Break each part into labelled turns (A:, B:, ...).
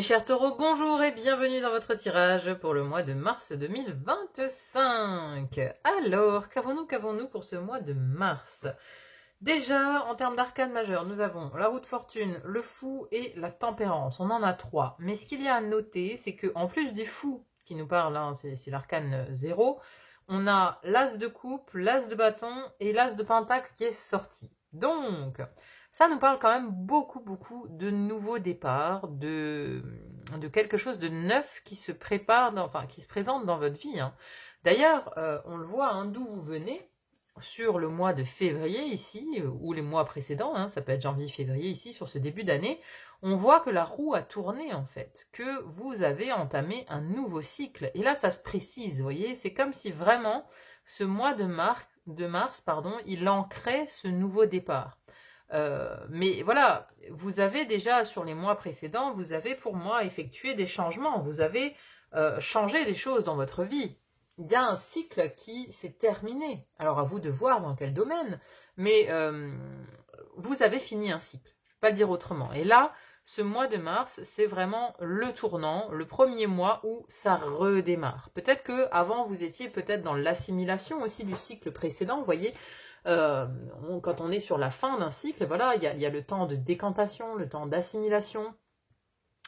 A: Mes chers taureaux, bonjour et bienvenue dans votre tirage pour le mois de mars 2025. Alors, qu'avons-nous pour ce mois de mars? Déjà, en termes d'arcane majeur, nous avons la roue de fortune, le fou et la tempérance. On en a 3. Mais ce qu'il y a à noter, c'est qu'en plus du fou qui nous parle, hein, c'est l'arcane 0, on a l'as de coupe, l'as de bâton et l'as de pentacle qui est sorti. Donc, ça nous parle quand même beaucoup de nouveaux départs, de quelque chose de neuf qui se prépare, qui se présente dans votre vie. Hein. D'ailleurs, on le voit, hein, d'où vous venez, sur le mois de février ici, ou les mois précédents, hein, ça peut être janvier-février ici, sur ce début d'année, on voit que la roue a tourné en fait, que vous avez entamé un nouveau cycle. Et là, ça se précise, vous voyez, c'est comme si vraiment ce mois de mars, il ancrait ce nouveau départ. Mais voilà, vous avez déjà sur les mois précédents, vous avez pour moi effectué des changements, vous avez changé des choses dans votre vie. Il y a un cycle qui s'est terminé. Alors à vous de voir dans quel domaine, mais vous avez fini un cycle, je ne peux pas le dire autrement. Et là, ce mois de mars, c'est vraiment le tournant, le premier mois où ça redémarre. Peut-être qu'avant, vous étiez peut-être dans l'assimilation aussi du cycle précédent, vous voyez. Quand on est sur la fin d'un cycle, voilà, il y a le temps de décantation, le temps d'assimilation.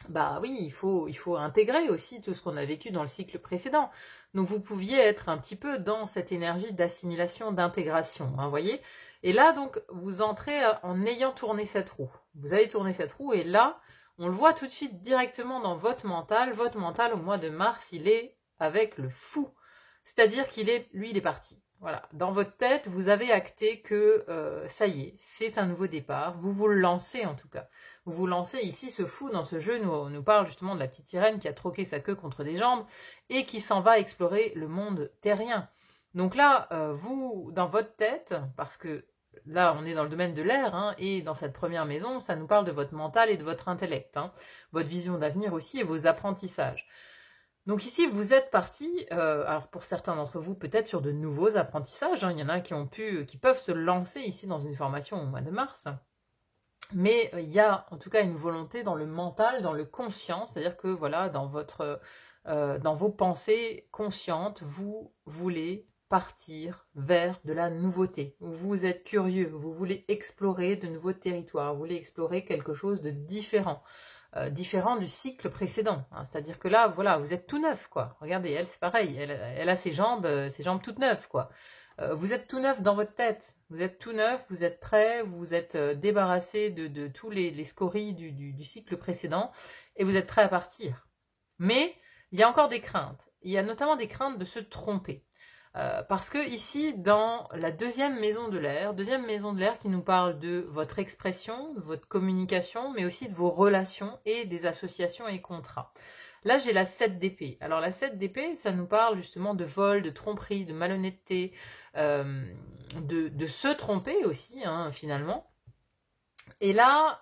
A: Bah oui, il faut intégrer aussi tout ce qu'on a vécu dans le cycle précédent. Donc vous pouviez être un petit peu dans cette énergie d'assimilation, d'intégration, hein, voyez. Et là, donc, vous entrez en ayant tourné cette roue. Vous avez tourné cette roue et là, on le voit tout de suite directement dans votre mental. Votre mental, au mois de mars, il est avec le fou. C'est-à-dire qu'il est, lui, il est parti. Voilà, dans votre tête, vous avez acté que ça y est, c'est un nouveau départ. Vous vous le lancez en tout cas. Vous vous lancez ici, ce fou dans ce jeu nous parle justement de la petite sirène qui a troqué sa queue contre des jambes et qui s'en va explorer le monde terrien. Donc là, vous, dans votre tête, parce que là, on est dans le domaine de l'air, hein, et dans cette première maison, ça nous parle de votre mental et de votre intellect, hein, votre vision d'avenir aussi et vos apprentissages. Donc ici, vous êtes parti, alors pour certains d'entre vous, peut-être sur de nouveaux apprentissages, hein, il y en a qui peuvent se lancer ici dans une formation au mois de mars, mais il y a en tout cas une volonté dans le mental, dans le conscient, c'est-à-dire que voilà, dans vos pensées conscientes, vous voulez partir vers de la nouveauté. Vous êtes curieux, vous voulez explorer de nouveaux territoires, vous voulez explorer quelque chose de différent. Différent du cycle précédent, hein. C'est-à-dire que là, voilà, vous êtes tout neuf, quoi. Regardez, elle, c'est pareil, elle a ses jambes toutes neuves, quoi. Vous êtes tout neuf dans votre tête, vous êtes tout neuf, vous êtes prêt, vous êtes débarrassé de tous les scories du cycle précédent, et vous êtes prêt à partir. Mais il y a encore des craintes, il y a notamment des craintes de se tromper. Parce que ici, dans la deuxième maison de l'air qui nous parle de votre expression, de votre communication, mais aussi de vos relations et des associations et contrats. Là, j'ai la 7 d'épée. Alors, la 7 d'épée, ça nous parle justement de vol, de tromperie, de malhonnêteté, de se tromper aussi, hein, finalement. Et là,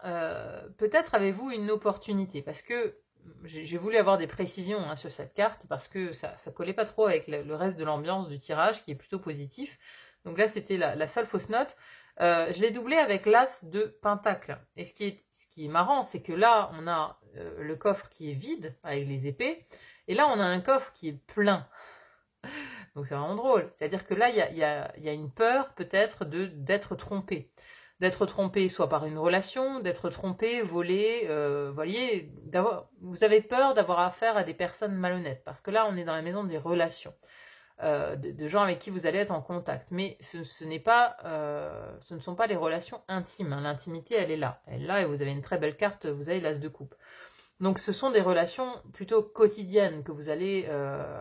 A: peut-être avez-vous une opportunité, parce que j'ai voulu avoir des précisions, hein, sur cette carte parce que ça collait pas trop avec le reste de l'ambiance du tirage qui est plutôt positif. Donc là, c'était la seule fausse note. Je l'ai doublé avec l'as de pentacle. Et ce qui est marrant, c'est que là, on a le coffre qui est vide avec les épées. Et là, on a un coffre qui est plein. Donc c'est vraiment drôle. C'est-à-dire que là, il y a une peur peut-être d'être trompé. D'être trompé soit par une relation, d'être trompé, volé, voyez, vous avez peur d'avoir affaire à des personnes malhonnêtes, parce que là, on est dans la maison des relations, de gens avec qui vous allez être en contact. Mais ce ne sont pas les relations intimes, hein. L'intimité, elle est là, et vous avez une très belle carte, vous avez l'as de coupe. Donc ce sont des relations plutôt quotidiennes que vous allez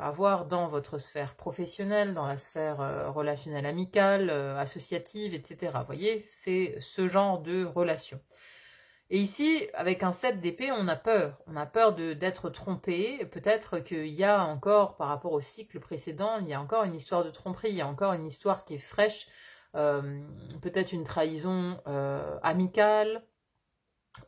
A: avoir dans votre sphère professionnelle, dans la sphère relationnelle amicale, associative, etc. Vous voyez, c'est ce genre de relations. Et ici, avec un 7 d'épée, on a peur. On a peur d'être trompé. Peut-être qu'il y a encore, par rapport au cycle précédent, il y a encore une histoire de tromperie, il y a encore une histoire qui est fraîche, peut-être une trahison amicale,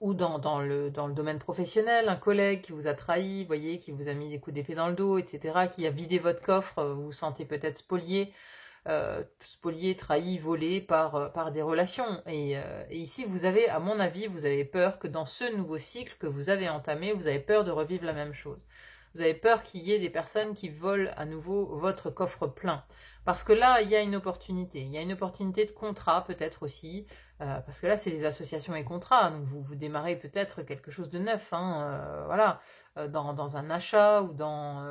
A: ou dans le domaine professionnel, un collègue qui vous a trahi, vous voyez, qui vous a mis des coups d'épée dans le dos, etc., qui a vidé votre coffre, vous vous sentez peut-être spolié, spolié, trahi, volé par des relations. Et ici, vous avez, à mon avis, vous avez peur que dans ce nouveau cycle que vous avez entamé, vous avez peur de revivre la même chose. Vous avez peur qu'il y ait des personnes qui volent à nouveau votre coffre plein. Parce que là, il y a une opportunité. Il y a une opportunité de contrat peut-être aussi. Parce que là, c'est les associations et contrats. Donc, vous démarrez peut-être quelque chose de neuf. Voilà, dans un achat ou dans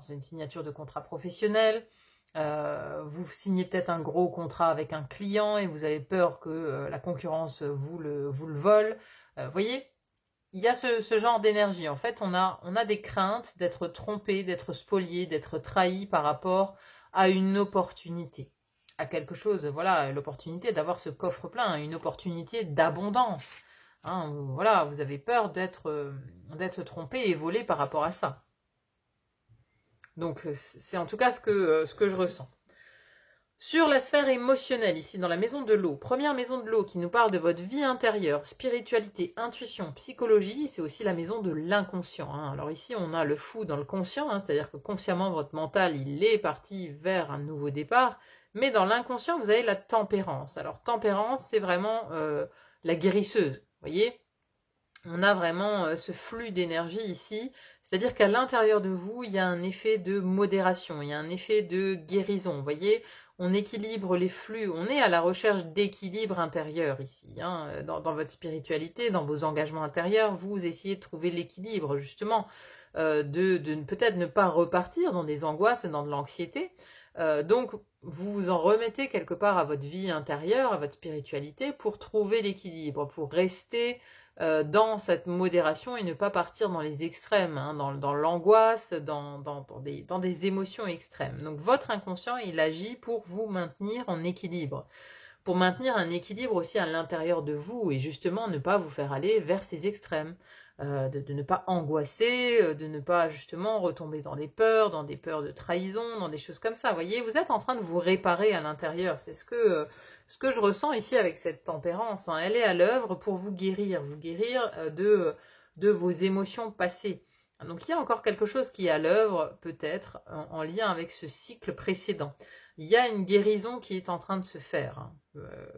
A: une signature de contrat professionnel. Vous signez peut-être un gros contrat avec un client et vous avez peur que la concurrence vous le vole. Voyez, il y a ce genre d'énergie. En fait, on a des craintes d'être trompé, d'être spolié, d'être trahi par rapport à une opportunité, à quelque chose, voilà, l'opportunité d'avoir ce coffre plein, une opportunité d'abondance. Voilà, vous avez peur d'être trompé et volé par rapport à ça. Donc, c'est en tout cas ce que je ressens. Sur la sphère émotionnelle, ici dans la maison de l'eau, première maison de l'eau qui nous parle de votre vie intérieure, spiritualité, intuition, psychologie, c'est aussi la maison de l'inconscient. Alors ici, on a le fou dans le conscient, c'est-à-dire que consciemment, votre mental, il est parti vers un nouveau départ, mais dans l'inconscient, vous avez la tempérance. Alors tempérance, c'est vraiment la guérisseuse, vous voyez. On a vraiment ce flux d'énergie ici, c'est-à-dire qu'à l'intérieur de vous, il y a un effet de modération, il y a un effet de guérison, vous voyez. On équilibre les flux, on est à la recherche d'équilibre intérieur ici, dans votre spiritualité, dans vos engagements intérieurs, vous essayez de trouver l'équilibre justement, de peut-être ne pas repartir dans des angoisses et dans de l'anxiété. Donc vous vous en remettez quelque part à votre vie intérieure, à votre spiritualité pour trouver l'équilibre, pour rester dans cette modération et ne pas partir dans les extrêmes, dans l'angoisse, dans des émotions extrêmes. Donc votre inconscient, il agit pour vous maintenir en équilibre, pour maintenir un équilibre aussi à l'intérieur de vous et justement ne pas vous faire aller vers ces extrêmes, de ne pas angoisser, de ne pas justement retomber dans des peurs de trahison, dans des choses comme ça. Vous voyez, vous êtes en train de vous réparer à l'intérieur, c'est ce que je ressens ici avec cette tempérance, elle est à l'œuvre pour vous guérir de vos émotions passées. Donc il y a encore quelque chose qui est à l'œuvre, peut-être, en lien avec ce cycle précédent. Il y a une guérison qui est en train de se faire,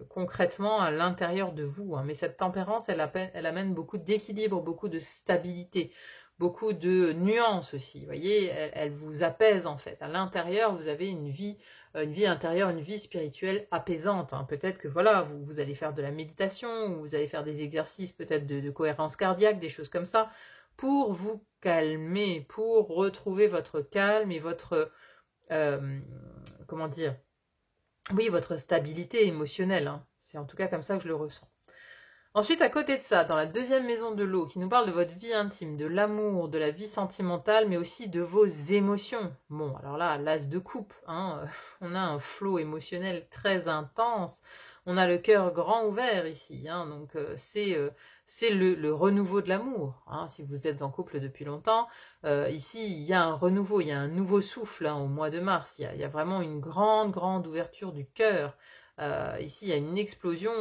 A: concrètement à l'intérieur de vous. Mais cette tempérance, elle amène beaucoup d'équilibre, beaucoup de stabilité, beaucoup de nuances aussi. Vous voyez, elle vous apaise en fait. À l'intérieur, vous avez une vie intérieure, une vie spirituelle apaisante. Peut-être que voilà, vous allez faire de la méditation, ou vous allez faire des exercices peut-être de cohérence cardiaque, des choses comme ça, pour vous calmer, pour retrouver votre calme et votre, comment dire, oui, votre stabilité émotionnelle. C'est en tout cas comme ça que je le ressens. Ensuite, à côté de ça, dans la deuxième maison de l'eau, qui nous parle de votre vie intime, de l'amour, de la vie sentimentale, mais aussi de vos émotions. Bon, alors là, l'as de coupe, on a un flot émotionnel très intense, on a le cœur grand ouvert ici, donc c'est le renouveau de l'amour. Si vous êtes en couple depuis longtemps, ici, il y a un renouveau, il y a un nouveau souffle au mois de mars, il y a vraiment une grande, grande ouverture du cœur. Ici, il y a une explosion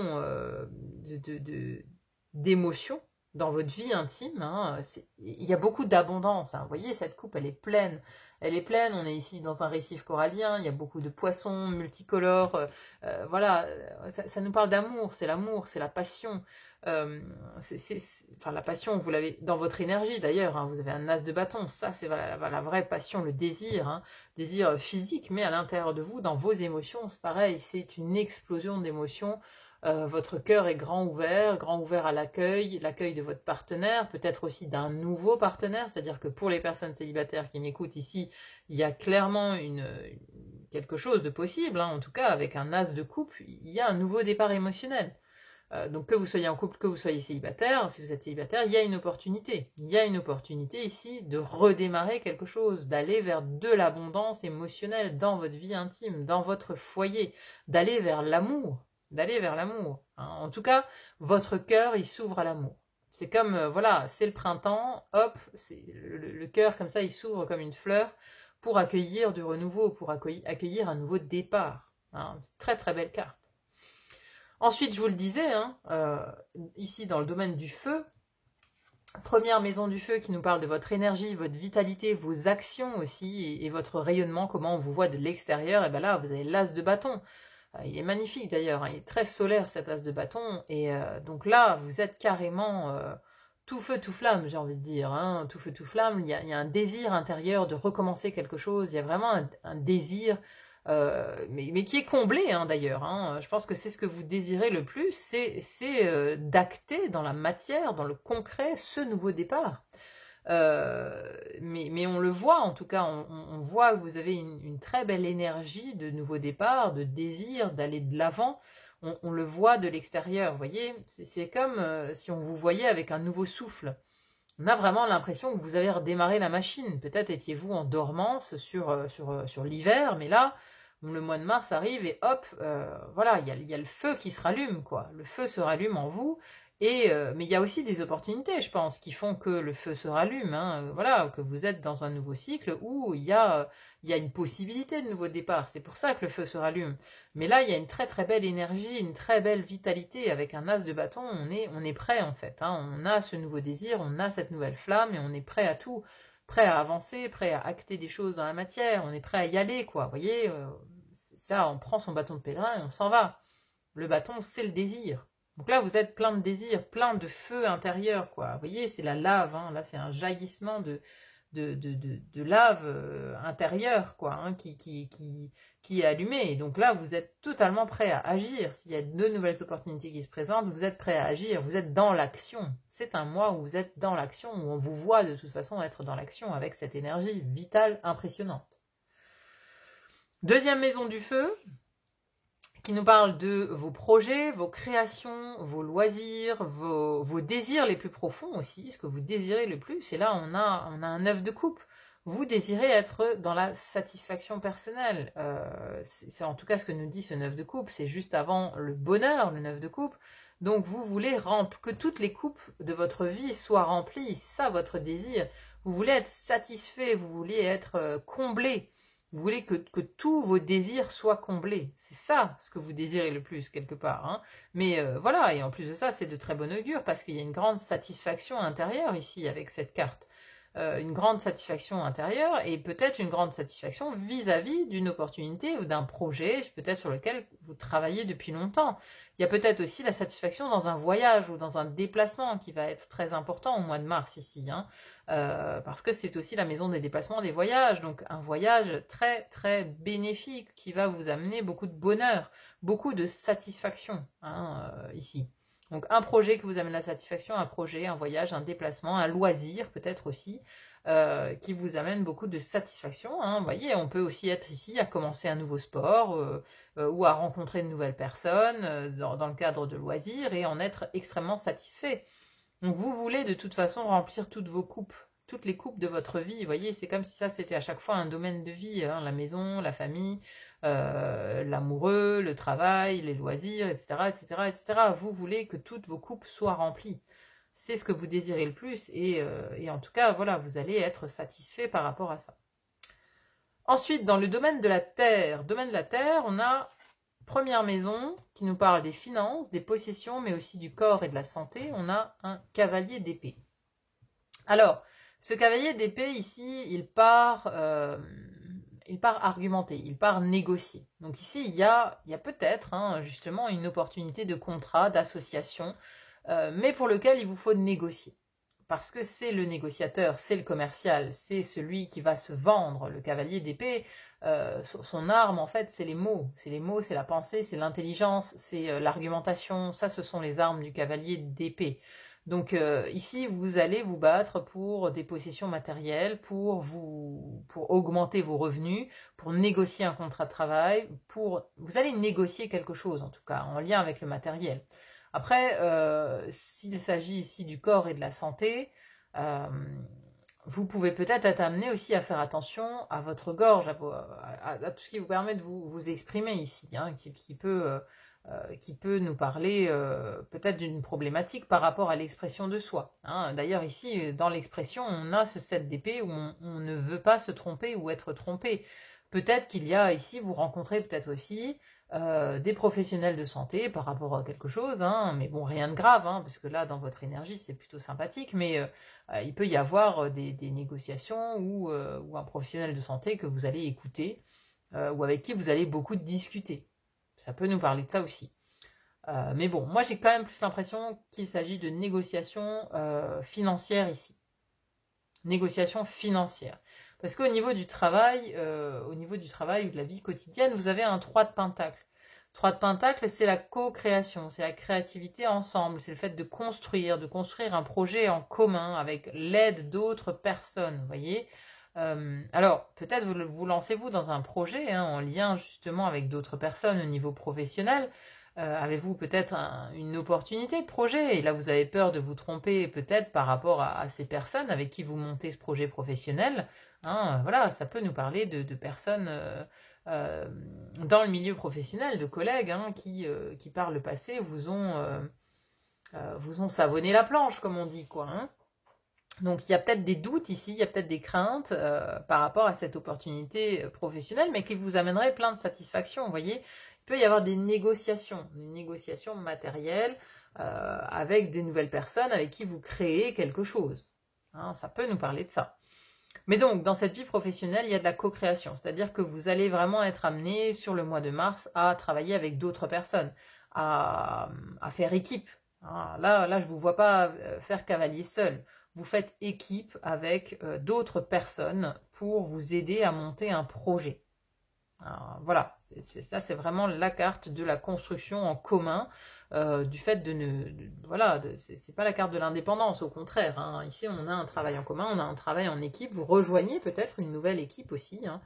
A: d'émotions dans votre vie intime. Il y a beaucoup d'abondance. Vous voyez, cette coupe, elle est pleine. Elle est pleine. On est ici dans un récif corallien. Il y a beaucoup de poissons multicolores. Voilà, ça nous parle d'amour. C'est l'amour, c'est la passion. Enfin, la passion, vous l'avez dans votre énergie d'ailleurs. Vous avez un as de bâton. Ça, c'est la vraie passion, le désir. Désir physique, mais à l'intérieur de vous, dans vos émotions, c'est pareil. C'est une explosion d'émotions. Votre cœur est grand ouvert à l'accueil de votre partenaire, peut-être aussi d'un nouveau partenaire, c'est-à-dire que pour les personnes célibataires qui m'écoutent ici, il y a clairement quelque chose de possible, en tout cas avec un as de coupe, il y a un nouveau départ émotionnel. Donc que vous soyez en couple, que vous soyez célibataire, si vous êtes célibataire, il y a une opportunité. Il y a une opportunité ici de redémarrer quelque chose, d'aller vers de l'abondance émotionnelle dans votre vie intime, dans votre foyer, d'aller vers l'amour. En tout cas, votre cœur, il s'ouvre à l'amour. C'est comme, voilà, c'est le printemps, hop, le cœur comme ça, il s'ouvre comme une fleur pour accueillir du renouveau, pour accueillir un nouveau départ. Très très belle carte. Ensuite, je vous le disais, ici dans le domaine du feu, Première maison du feu qui nous parle de votre énergie, votre vitalité, vos actions aussi, et votre rayonnement, comment on vous voit de l'extérieur. Et bien là, vous avez l'as de bâton. Il est magnifique d'ailleurs, hein, il est très solaire cet as de bâton. Et donc là, vous êtes carrément tout feu, tout flamme, j'ai envie de dire. Hein, tout feu, tout flamme. Il y a un désir intérieur de recommencer quelque chose. Il y a vraiment un désir, mais qui est comblé hein, d'ailleurs. Hein. Je pense que c'est ce que vous désirez le plus, c'est d'acter dans la matière, dans le concret, ce nouveau départ. Mais on le voit, en tout cas, on voit que vous avez une très belle énergie de nouveau départ, de désir, d'aller de l'avant. On le voit de l'extérieur, vous voyez. C'est comme si on vous voyait avec un nouveau souffle. On a vraiment l'impression que vous avez redémarré la machine. Peut-être étiez-vous en dormance sur l'hiver, mais là, le mois de mars arrive et hop, voilà, il y a le feu qui se rallume, quoi. Le feu se rallume en vous. Mais il y a aussi des opportunités, je pense, qui font que le feu se rallume, hein, voilà, que vous êtes dans un nouveau cycle où il y a une possibilité de nouveau départ. C'est pour ça que le feu se rallume. Mais là, il y a une très très belle énergie, une très belle vitalité. Avec un as de bâton, on est prêt en fait. Hein, on a ce nouveau désir, on a cette nouvelle flamme et on est prêt à tout. Prêt à avancer, prêt à acter des choses dans la matière. On est prêt à y aller, quoi. Vous voyez, ça, on prend son bâton de pèlerin et on s'en va. Le bâton, c'est le désir. Donc là, vous êtes plein de désir, plein de feu intérieur, quoi. Vous voyez, c'est la lave, hein. Là, c'est un jaillissement de lave intérieure, quoi, hein, qui est allumé. Et donc là, vous êtes totalement prêt à agir. S'il y a de nouvelles opportunités qui se présentent, vous êtes prêt à agir, vous êtes dans l'action. C'est un mois où vous êtes dans l'action, où on vous voit de toute façon être dans l'action avec cette énergie vitale impressionnante. Deuxième maison du feu, qui nous parle de vos projets, vos créations, vos loisirs, vos désirs les plus profonds aussi, ce que vous désirez le plus. Et là, on a un 9 de coupe. Vous désirez être dans la satisfaction personnelle. C'est en tout cas ce que nous dit ce 9 de coupe. C'est juste avant le bonheur, le 9 de coupe. Donc vous voulez que toutes les coupes de votre vie soient remplies. C'est ça votre désir. Vous voulez être satisfait, vous voulez être comblé. Vous voulez que tous vos désirs soient comblés. C'est ça ce que vous désirez le plus, quelque part. Hein. Mais voilà, et en plus de ça, c'est de très bon augure, parce qu'il y a une grande satisfaction intérieure ici, avec cette carte. Une grande satisfaction intérieure, et peut-être une grande satisfaction vis-à-vis d'une opportunité ou d'un projet, peut-être sur lequel vous travaillez depuis longtemps. Il y a peut-être aussi la satisfaction dans un voyage ou dans un déplacement qui va être très important au mois de mars ici. Hein. Parce que c'est aussi la maison des déplacements, des voyages, donc un voyage très très bénéfique qui va vous amener beaucoup de bonheur, beaucoup de satisfaction hein, ici. Donc un projet qui vous amène la satisfaction, un projet, un voyage, un déplacement, un loisir peut-être aussi, qui vous amène beaucoup de satisfaction. Hein. Vous voyez, on peut aussi être ici à commencer un nouveau sport ou à rencontrer de nouvelles personnes dans le cadre de loisirs et en être extrêmement satisfait. Donc vous voulez de toute façon remplir toutes vos coupes, toutes les coupes de votre vie. Vous voyez, c'est comme si ça c'était à chaque fois un domaine de vie, hein, la maison, la famille, l'amoureux, le travail, les loisirs, etc., etc., etc. Vous voulez que toutes vos coupes soient remplies. C'est ce que vous désirez le plus et en tout cas, voilà, vous allez être satisfait par rapport à ça. Ensuite, dans le domaine de la terre, on a première maison qui nous parle des finances, des possessions, mais aussi du corps et de la santé. On a un cavalier d'épée. Alors, ce cavalier d'épée ici, il part argumenter, il part négocier. Donc ici, il y a peut-être hein, justement une opportunité de contrat, d'association, mais pour lequel il vous faut négocier. Parce que c'est le négociateur, c'est le commercial, c'est celui qui va se vendre, le cavalier d'épée. Son arme, en fait, c'est les mots. C'est les mots, c'est la pensée, c'est l'intelligence, c'est l'argumentation. Ça, ce sont les armes du cavalier d'épée. Donc ici, vous allez vous battre pour des possessions matérielles, pour augmenter vos revenus, pour négocier un contrat de travail, vous allez négocier quelque chose, en tout cas, en lien avec le matériel. Après, s'il s'agit ici du corps et de la santé, vous pouvez peut-être être amené aussi à faire attention à votre gorge, à tout ce qui vous permet de vous exprimer ici, hein, qui peut nous parler peut-être d'une problématique par rapport à l'expression de soi. Hein. D'ailleurs, ici, dans l'expression, on a ce 7 d'épée où on ne veut pas se tromper ou être trompé. Peut-être qu'il y a ici, vous rencontrez peut-être aussi des professionnels de santé par rapport à quelque chose, hein, mais bon, rien de grave, hein, parce que là, dans votre énergie, c'est plutôt sympathique, mais il peut y avoir des négociations ou un professionnel de santé que vous allez écouter ou avec qui vous allez beaucoup discuter. Ça peut nous parler de ça aussi. Mais bon, moi j'ai quand même plus l'impression qu'il s'agit de négociations financières ici. Négociations financières. Parce qu'au niveau du travail, ou de la vie quotidienne, vous avez un 3 de pentacle. 3 de pentacle, c'est la co-création, c'est la créativité ensemble, c'est le fait de construire un projet en commun avec l'aide d'autres personnes, vous voyez. Alors, peut-être vous lancez-vous dans un projet hein, en lien justement avec d'autres personnes au niveau professionnel. Avez-vous peut-être une opportunité de projet et là vous avez peur de vous tromper peut-être par rapport à ces personnes avec qui vous montez ce projet professionnel. Hein, voilà, ça peut nous parler de personnes dans le milieu professionnel, de collègues hein, qui par le passé vous ont savonné la planche, comme on dit, quoi. Hein. Donc il y a peut-être des doutes ici, il y a peut-être des craintes par rapport à cette opportunité professionnelle, mais qui vous amènerait plein de satisfaction, vous voyez. Il peut y avoir des négociations matérielles avec des nouvelles personnes avec qui vous créez quelque chose. Hein, ça peut nous parler de ça. Mais donc, dans cette vie professionnelle, il y a de la co-création, c'est-à-dire que vous allez vraiment être amené sur le mois de mars à travailler avec d'autres personnes, à faire équipe. Hein, là, je ne vous vois pas faire cavalier seul. Vous faites équipe avec d'autres personnes pour vous aider à monter un projet. Alors, voilà, ça c'est vraiment la carte de la construction en commun, du fait voilà, c'est pas la carte de l'indépendance, au contraire. Hein. Ici, on a un travail en commun, on a un travail en équipe. Vous rejoignez peut-être une nouvelle équipe aussi. Hein.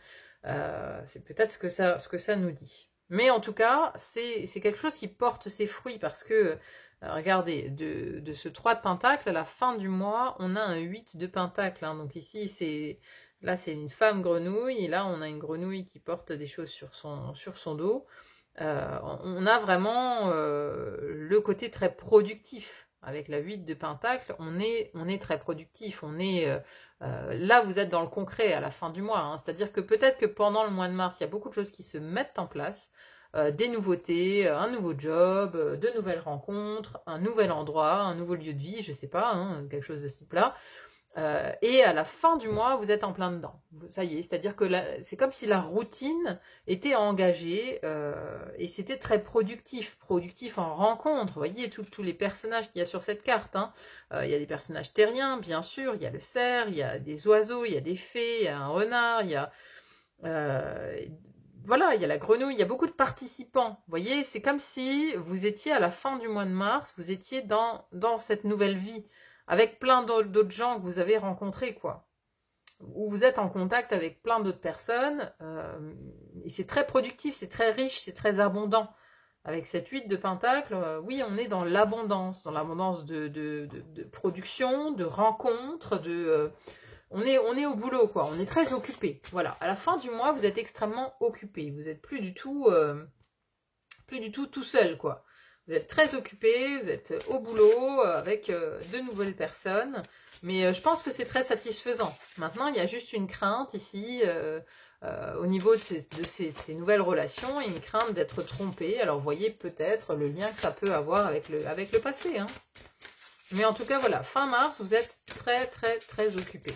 A: C'est peut-être ce que ça nous dit. Mais en tout cas, c'est quelque chose qui porte ses fruits parce que, regardez, de ce 3 de pentacle, à la fin du mois, on a un 8 de pentacle. Hein. Donc ici, là, c'est une femme grenouille, et là, on a une grenouille qui porte des choses sur son dos. On a vraiment le côté très productif. Avec la 8 de pentacle, on est très productif. Là, vous êtes dans le concret à la fin du mois. Hein. C'est-à-dire que peut-être que pendant le mois de mars, il y a beaucoup de choses qui se mettent en place. Des nouveautés, un nouveau job, de nouvelles rencontres, un nouvel endroit, un nouveau lieu de vie, je sais pas, hein, quelque chose de ce type-là. Et à la fin du mois, vous êtes en plein dedans. Ça y est, c'est-à-dire que c'est comme si la routine était engagée et c'était très productif en rencontre. Vous voyez tous les personnages qu'il y a sur cette carte. Hein. Il y a des personnages terriens, bien sûr. Il y a le cerf, il y a des oiseaux, il y a des fées, il y a un renard, il y a voilà, il y a la grenouille. Il y a beaucoup de participants. Vous voyez, c'est comme si vous étiez à la fin du mois de mars, vous étiez dans cette nouvelle vie. Avec plein d'autres gens que vous avez rencontrés, quoi. Où vous êtes en contact avec plein d'autres personnes. Et c'est très productif, c'est très riche, c'est très abondant. Avec cette 8 de pentacle, oui, on est dans l'abondance de production, de rencontres, on est au boulot, quoi. On est très occupé. Voilà. À la fin du mois, vous êtes extrêmement occupé. Vous n'êtes plus du tout tout seul, quoi. Vous êtes très occupé, vous êtes au boulot avec de nouvelles personnes, mais je pense que c'est très satisfaisant. Maintenant, il y a juste une crainte ici, au niveau de ces nouvelles relations, une crainte d'être trompé. Alors, vous voyez peut-être le lien que ça peut avoir avec le passé. Hein. Mais en tout cas, voilà, fin mars, vous êtes très, très, très occupé.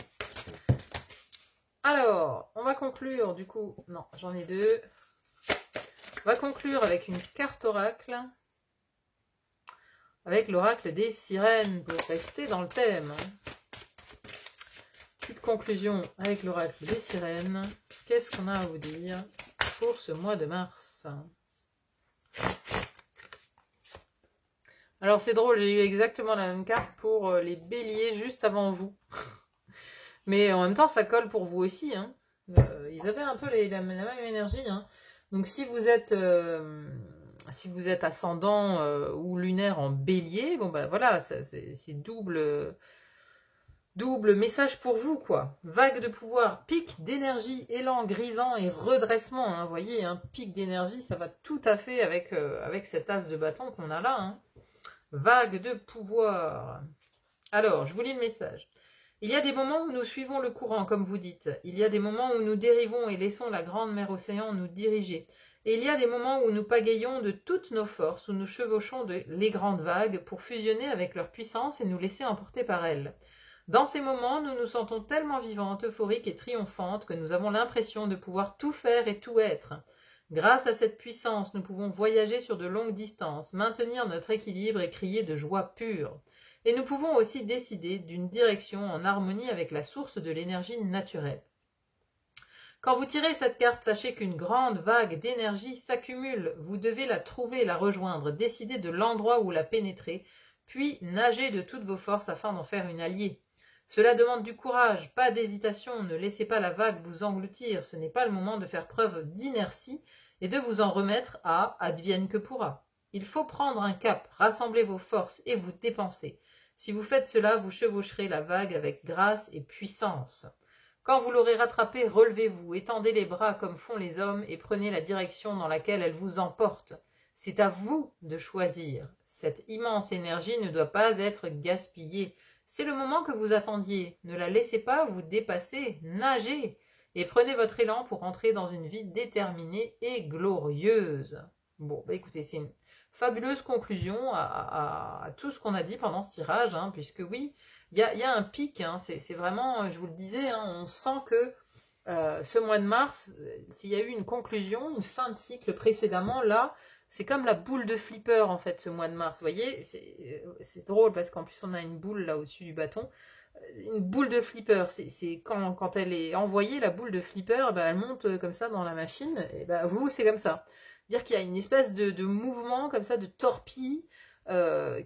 A: Alors, on va conclure, du coup, non, j'en ai deux. On va conclure avec une carte oracle. Avec l'oracle des sirènes, pour rester dans le thème. Petite conclusion avec l'oracle des sirènes. Qu'est-ce qu'on a à vous dire pour ce mois de mars? Alors c'est drôle, j'ai eu exactement la même carte pour les béliers juste avant vous. Mais en même temps, ça colle pour vous aussi. Hein. Ils avaient un peu la même énergie. Hein. Donc si vous êtes ascendant ou lunaire en bélier, bon ben voilà, c'est double message pour vous, quoi. Vague de pouvoir, pic d'énergie, élan grisant et redressement. Hein, vous voyez, un pic d'énergie, ça va tout à fait avec cet as de bâton qu'on a là. Hein. Vague de pouvoir. Alors, je vous lis le message. Il y a des moments où nous suivons le courant, comme vous dites. Il y a des moments où nous dérivons et laissons la grande mer océan nous diriger. Et il y a des moments où nous pagayons de toutes nos forces, où nous chevauchons les grandes vagues pour fusionner avec leur puissance et nous laisser emporter par elles. Dans ces moments, nous nous sentons tellement vivantes, euphoriques et triomphantes que nous avons l'impression de pouvoir tout faire et tout être. Grâce à cette puissance, nous pouvons voyager sur de longues distances, maintenir notre équilibre et crier de joie pure. Et nous pouvons aussi décider d'une direction en harmonie avec la source de l'énergie naturelle. Quand vous tirez cette carte, sachez qu'une grande vague d'énergie s'accumule. Vous devez la trouver, la rejoindre, décider de l'endroit où la pénétrer, puis nager de toutes vos forces afin d'en faire une alliée. Cela demande du courage, pas d'hésitation, ne laissez pas la vague vous engloutir, ce n'est pas le moment de faire preuve d'inertie et de vous en remettre à advienne que pourra. Il faut prendre un cap, rassembler vos forces et vous dépenser. Si vous faites cela, vous chevaucherez la vague avec grâce et puissance. Quand vous l'aurez rattrapée, relevez-vous, étendez les bras comme font les hommes et prenez la direction dans laquelle elle vous emporte. C'est à vous de choisir. Cette immense énergie ne doit pas être gaspillée. C'est le moment que vous attendiez. Ne la laissez pas vous dépasser, nagez et prenez votre élan pour entrer dans une vie déterminée et glorieuse. Bon, écoutez, c'est une fabuleuse conclusion à tout ce qu'on a dit pendant ce tirage, puisque oui, il y a un pic, c'est vraiment, je vous le disais, on sent que ce mois de mars, s'il y a eu une conclusion, une fin de cycle précédemment, là, c'est comme la boule de flipper en fait ce mois de mars, vous voyez, c'est drôle parce qu'en plus on a une boule là au-dessus du bâton, une boule de flipper, c'est quand elle est envoyée, la boule de flipper, elle monte comme ça dans la machine, et vous c'est comme ça, dire qu'il y a une espèce de mouvement comme ça, de torpille,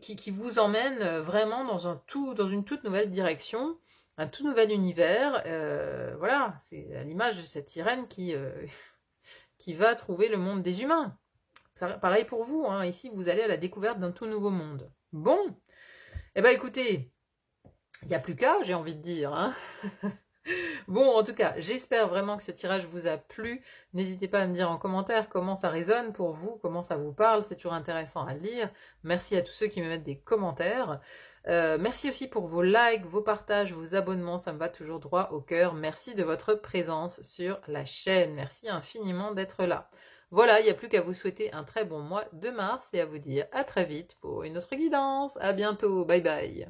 A: qui vous emmène vraiment dans une toute nouvelle direction, un tout nouvel univers, voilà, c'est à l'image de cette sirène qui va trouver le monde des humains. Pareil pour vous, ici vous allez à la découverte d'un tout nouveau monde. Bon, écoutez, il n'y a plus qu'à, j'ai envie de dire. Bon, en tout cas, j'espère vraiment que ce tirage vous a plu. N'hésitez pas à me dire en commentaire comment ça résonne pour vous, comment ça vous parle, c'est toujours intéressant à lire. Merci à tous ceux qui me mettent des commentaires. Merci aussi pour vos likes, vos partages, vos abonnements, ça me va toujours droit au cœur. Merci de votre présence sur la chaîne. Merci infiniment d'être là. Voilà, il n'y a plus qu'à vous souhaiter un très bon mois de mars et à vous dire à très vite pour une autre guidance. À bientôt, bye bye.